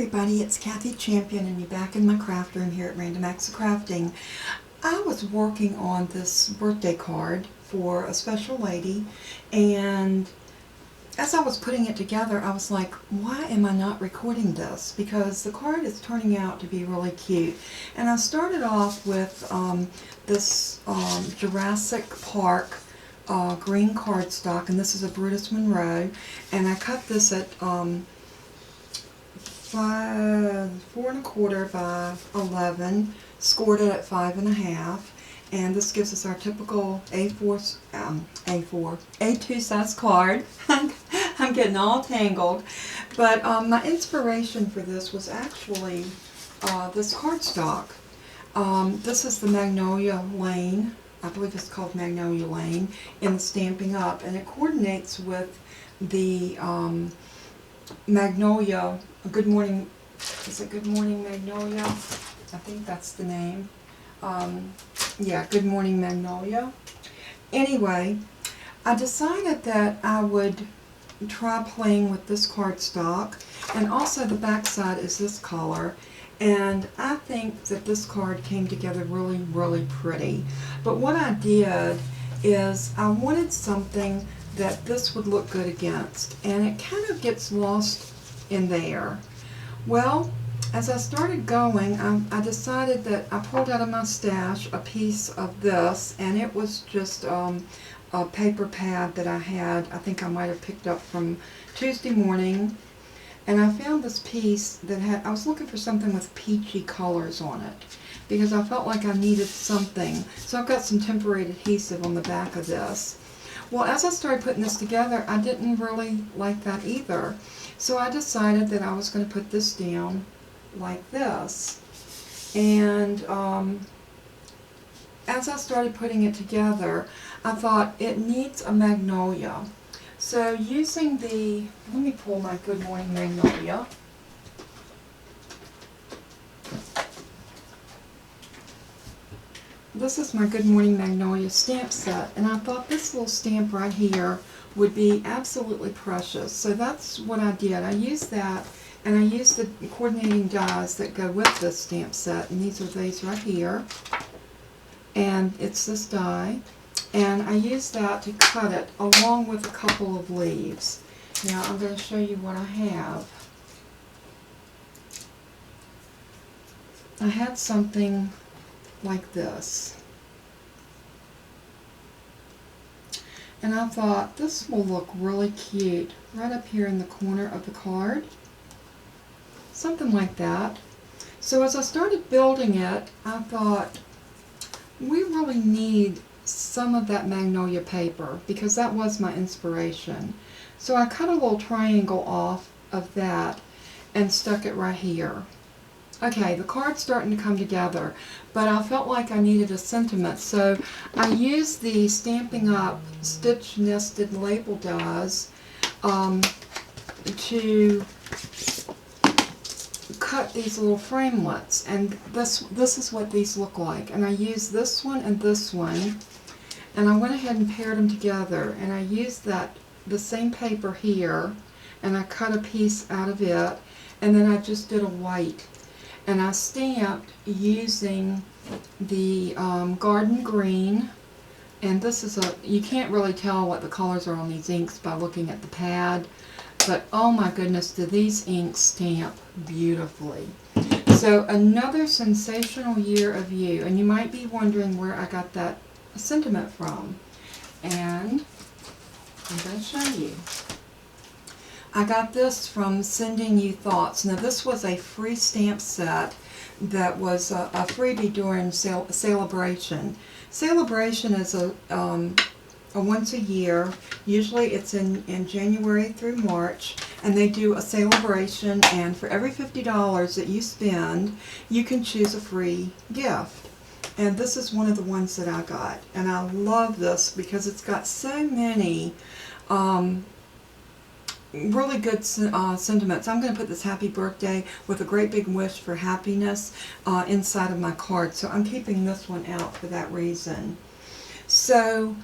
everybody, it's Kathy Champion and you're back in my craft room here at Random Acts of Crafting. I was working on this birthday card for a special lady, and as I was putting it together I was like, why am I not recording this? Because the card is turning out to be really cute. And I started off with this Jurassic Park green cardstock, and this is a Brutus Monroe, and I cut this at 4 1/4 by 11, scored it at 5 1/2, and this gives us our typical A2 size card. I'm getting all tangled, but my inspiration for this was actually this cardstock. This is the Magnolia Lane. I believe it's called Magnolia Lane in the Stampin' Up, and it coordinates with the Magnolia, Good Morning, is it Good Morning Magnolia? I think that's the name. Yeah, Good Morning Magnolia. Anyway, I decided that I would try playing with this cardstock, and also the back side is this color, and I think that this card came together really, really pretty. But what I did is I wanted something that this would look good against, and it kind of gets lost in there. Well, as I started going, I decided that I pulled out of my stash a piece of this, and it was just a paper pad that I had. I think I might have picked up from Tuesday morning, and I found this piece that had, I was looking for something with peachy colors on it because I felt like I needed something. So I've got some temporary adhesive on the back of this. Well, as I started putting this together, I didn't really like that either. So I decided that I was going to put this down like this. And as I started putting it together, I thought it needs a magnolia. So using the, let me pull my Good Morning Magnolia. This is my Good Morning Magnolia stamp set, and I thought this little stamp right here would be absolutely precious. So that's what I did. I used that, and I used the coordinating dies that go with this stamp set, and these are these right here, and it's this die, and I used that to cut it along with a couple of leaves. Now I'm going to show you what I have. I had something like this, and I thought this will look really cute right up here in the corner of the card, something like that. So as I started building it, I thought we really need some of that magnolia paper because that was my inspiration. So I cut a little triangle off of that and stuck it right here. Okay, the card's starting to come together, but I felt like I needed a sentiment, so I used the Stampin' Up stitch nested label dies to cut these little framelets, and this is what these look like. And I used this one, and I went ahead and paired them together, and I used the same paper here, and I cut a piece out of it, and then I just did a white. And I stamped using the garden green, and this is you can't really tell what the colors are on these inks by looking at the pad, but oh my goodness, do these inks stamp beautifully. So another sensational year of you, and you might be wondering where I got that sentiment from, and I'm going to show you. I got this from Sending You Thoughts. Now this was a free stamp set that was a freebie during Celebration. Celebration is a once a year. Usually it's in January through March, and they do a celebration, and for every $50 that you spend, you can choose a free gift. And this is one of the ones that I got, and I love this because it's got so many really good sentiments. I'm going to put this happy birthday with a great big wish for happiness inside of my card, so I'm keeping this one out for that reason. So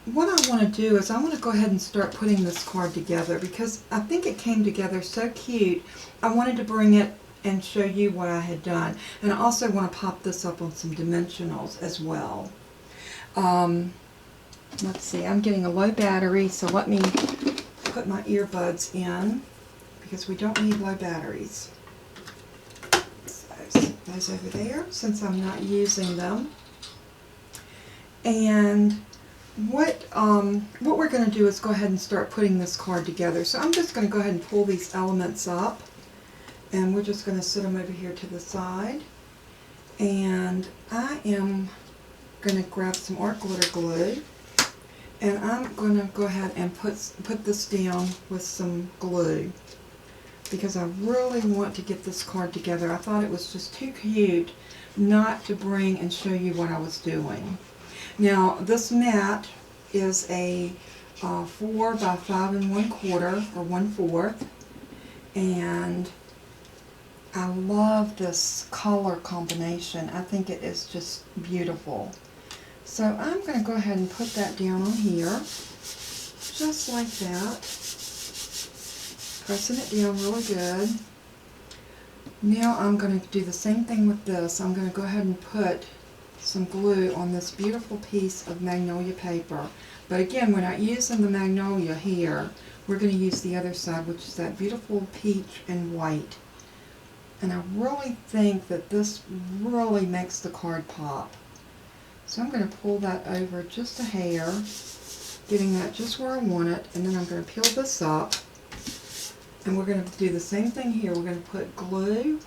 what I want to do is I want to go ahead and start putting this card together because I think it came together so cute. I wanted to bring it and show you what I had done. And I also want to pop this up on some dimensionals as well. Let's see, I'm getting a low battery, so let me put my earbuds in because we don't need low batteries. So set those over there since I'm not using them. And what we're going to do is go ahead and start putting this card together. So I'm just going to go ahead and pull these elements up, and we're just going to set them over here to the side. And I am going to grab some art glitter glue, and I'm going to go ahead and put this down with some glue because I really want to get this card together. I thought it was just too cute not to bring and show you what I was doing. Now this mat is a 4 by 5 1/4 or 1/4, and I love this color combination. I think it is just beautiful. So I'm going to go ahead and put that down on here, just like that. Pressing it down really good. Now I'm going to do the same thing with this. I'm going to go ahead and put some glue on this beautiful piece of Magnolia paper. But again, we're not using the Magnolia here. We're going to use the other side, which is that beautiful peach and white. And I really think that this really makes the card pop. So I'm going to pull that over just a hair, getting that just where I want it, and then I'm going to peel this up. And we're going to do the same thing here. We're going to put glue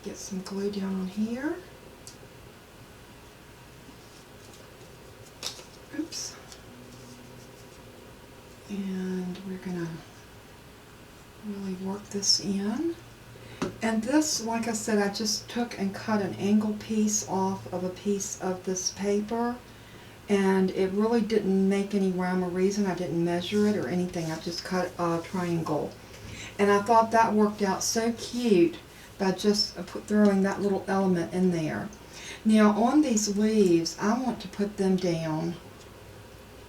get some glue down on here. Oops. And we're going to really work this in. And this, like I said, I just took and cut an angle piece off of a piece of this paper, and it really didn't make any rhyme or reason. I didn't measure it or anything. I just cut a triangle. And I thought that worked out so cute by just throwing that little element in there. Now on these leaves, I want to put them down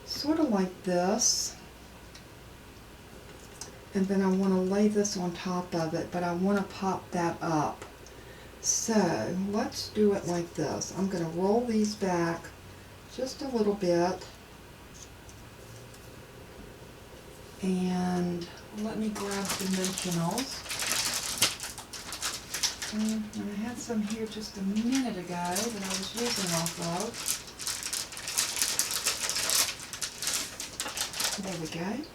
sort of like this. And then I want to lay this on top of it, but I want to pop that up. So let's do it like this. I'm going to roll these back just a little bit. And let me grab dimensionals. And I had some here just a minute ago that I was using off of. There we go.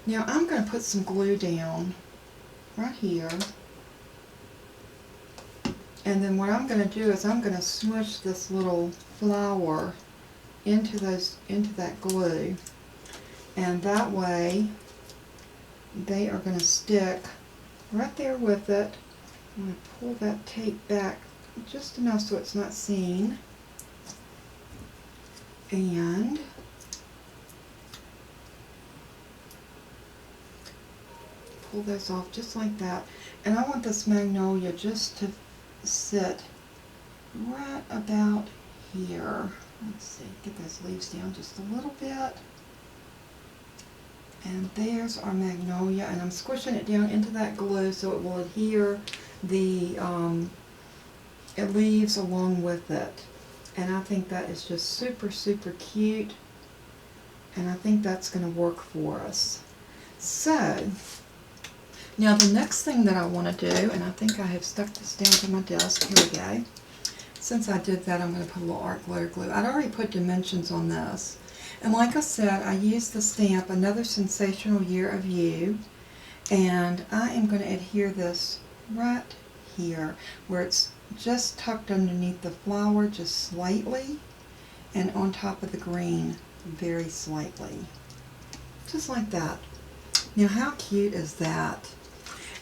Now I'm going to put some glue down right here, and then what I'm going to do is I'm going to smush this little flower into that glue, and that way they are going to stick right there with it. I'm going to pull that tape back just enough so it's not seen, and pull those off just like that. And I want this magnolia just to sit right about here. Let's see, get those leaves down just a little bit. And there's our magnolia, and I'm squishing it down into that glue so it will adhere the leaves along with it. And I think that is just super, super cute, and I think that's going to work for us. So now the next thing that I want to do, and I think I have stuck this down to my desk, here we go. Since I did that, I'm going to put a little art glitter glue. I'd already put dimensions on this. And like I said, I used the stamp Another Sensational Year of You, and I am going to adhere this right here where it's just tucked underneath the flower just slightly, and on top of the green very slightly. Just like that. Now how cute is that?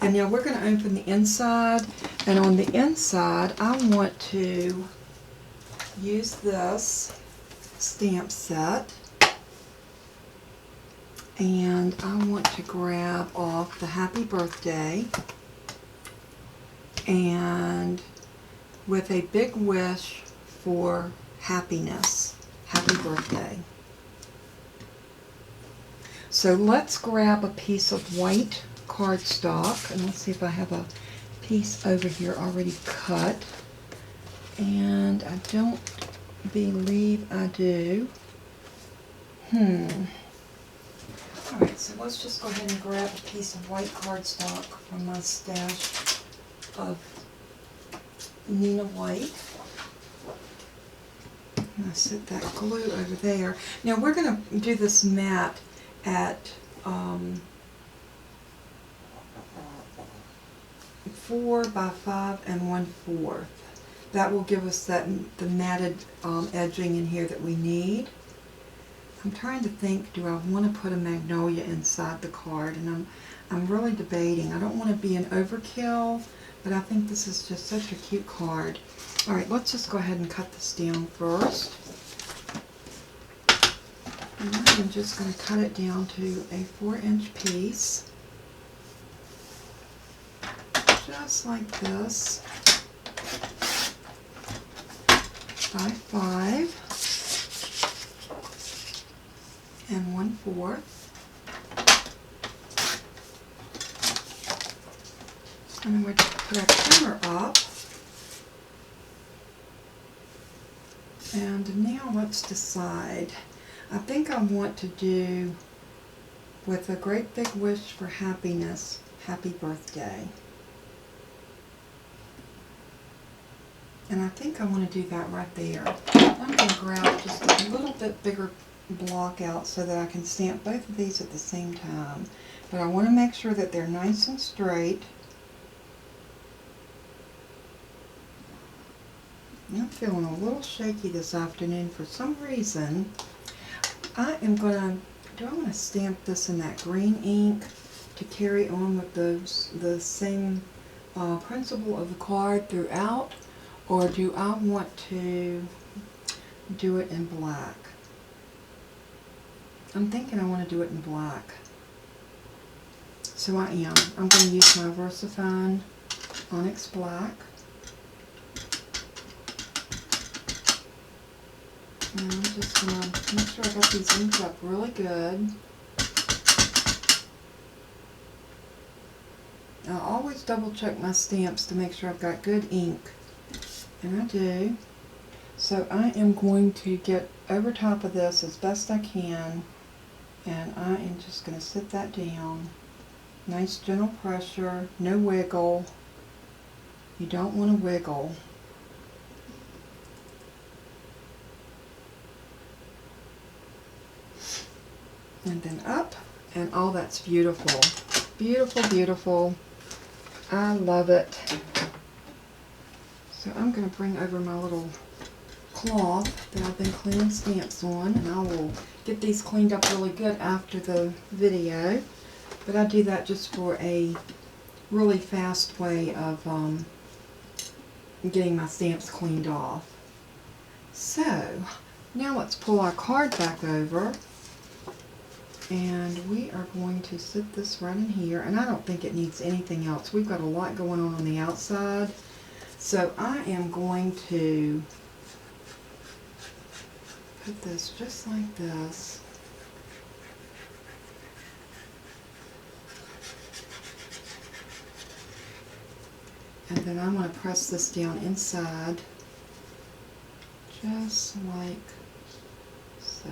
And now we're going to open the inside, and on the inside I want to use this stamp set, and I want to grab off the happy birthday and with a big wish for happiness. Happy birthday. So let's grab a piece of white cardstock, and let's see if I have a piece over here already cut. And I don't believe I do. Alright, so let's just go ahead and grab a piece of white cardstock from my stash of Nina White. I'm going to set that glue over there. Now we're going to do this mat at 4 by 5 1/4. That will give us the matted edging in here that we need. I'm trying to think, do I want to put a magnolia inside the card? And I'm really debating. I don't want to be an overkill, but I think this is just such a cute card. Alright, let's just go ahead and cut this down first. And I'm just going to cut it down to a 4-inch piece. Just like this. By 5 1/4. And then we're going to put our counter up. And now let's decide. I think I want to do, with a great big wish for happiness, happy birthday. And I think I want to do that right there. I'm going to grab just a little bit bigger block out so that I can stamp both of these at the same time. But I want to make sure that they're nice and straight. I'm feeling a little shaky this afternoon for some reason. I am going to, do I want to stamp this in that green ink to carry on with the same principle of the card throughout? Or do I want to do it in black? I'm thinking I want to do it in black. So I am. I'm going to use my VersaFine Onyx Black. And I'm just going to make sure I got these inked up really good. I always double check my stamps to make sure I've got good ink. And I do. So I am going to get over top of this as best I can, and I am just going to sit that down. Nice gentle pressure, no wiggle. You don't want to wiggle. And then up, and oh, that's beautiful. Beautiful, beautiful. I love it. So I'm going to bring over my little cloth that I've been cleaning stamps on, and I will get these cleaned up really good after the video. But I do that just for a really fast way of getting my stamps cleaned off. So now let's pull our card back over, and we are going to sit this right in here. And I don't think it needs anything else. We've got a lot going on the outside. So I am going to put this just like this. And then I'm going to press this down inside, just like so.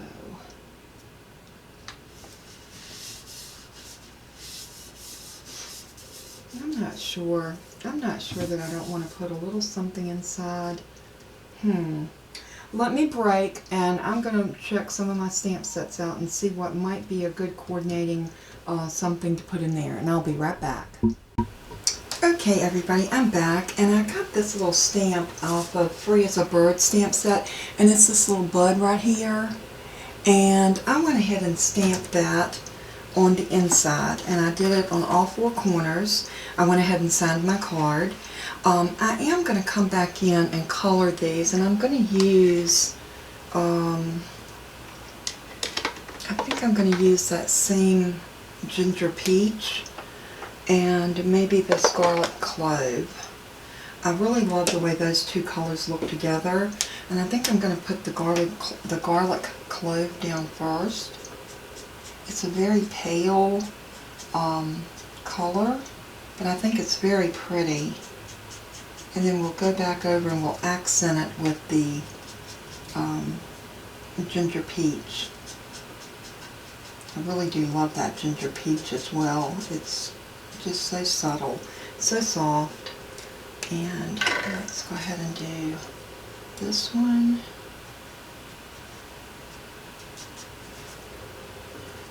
I'm not sure that I don't want to put a little something inside. Let me break, and I'm going to check some of my stamp sets out and see what might be a good coordinating something to put in there, and I'll be right back. Okay everybody, I'm back, and I got this little stamp off of Free as a Bird stamp set, and it's this little bud right here, and I went ahead and stamped that on the inside, and I did it on all 4 corners. I went ahead and signed my card. I am going to come back in and color these, and I'm going to use, I think I'm going to use that same ginger peach and maybe the scarlet clove. I really love the way those 2 colors look together, and I think I'm going to put the garlic clove down first. It's a very pale color, but I think it's very pretty. And then we'll go back over and we'll accent it with the ginger peach. I really do love that ginger peach as well. It's just so subtle, so soft. And let's go ahead and do this one.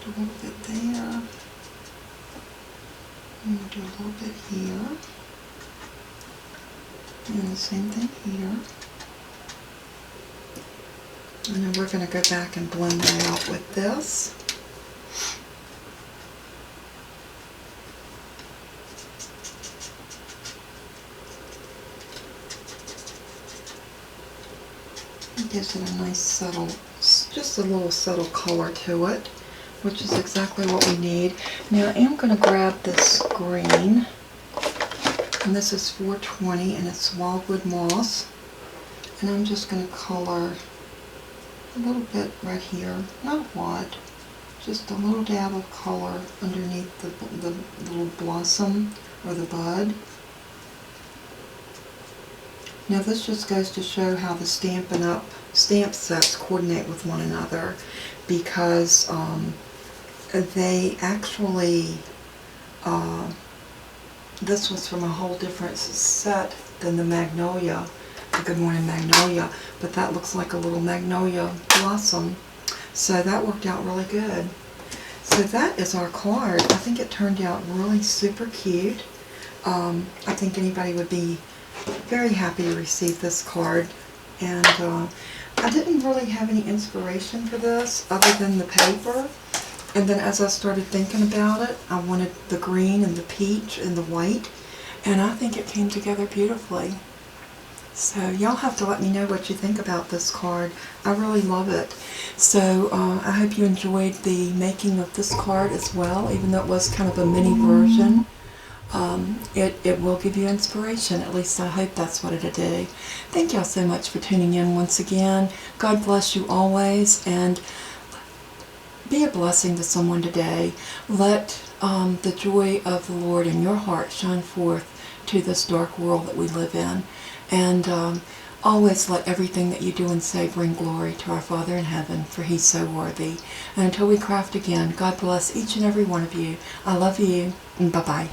Do a little bit there. And we'll do a little bit here. And the same thing here. And then we're going to go back and blend that out with this. It gives it a nice subtle, just a little subtle color to it, which is exactly what we need. Now I am going to grab this green, and this is 420 and it's wildwood moss, and I'm just going to color a little bit right here, not a lot, just a little dab of color underneath the little blossom or the bud. Now this just goes to show how the Stampin' Up stamp sets coordinate with one another, because they actually, this was from a whole different set than the Magnolia, the Good Morning Magnolia, but that looks like a little magnolia blossom. So that worked out really good. So that is our card. I think it turned out really super cute. I think anybody would be very happy to receive this card. And I didn't really have any inspiration for this other than the paper. And then as I started thinking about it, I wanted the green and the peach and the white. And I think it came together beautifully. So y'all have to let me know what you think about this card. I really love it. So I hope you enjoyed the making of this card as well, even though it was kind of a mini version. It will give you inspiration. At least I hope that's what it'll do. Thank y'all so much for tuning in once again. God bless you always, and be a blessing to someone today. Let the joy of the Lord in your heart shine forth to this dark world that we live in. And always let everything that you do and say bring glory to our Father in heaven, for He's so worthy. And until we craft again, God bless each and every one of you. I love you, and bye-bye.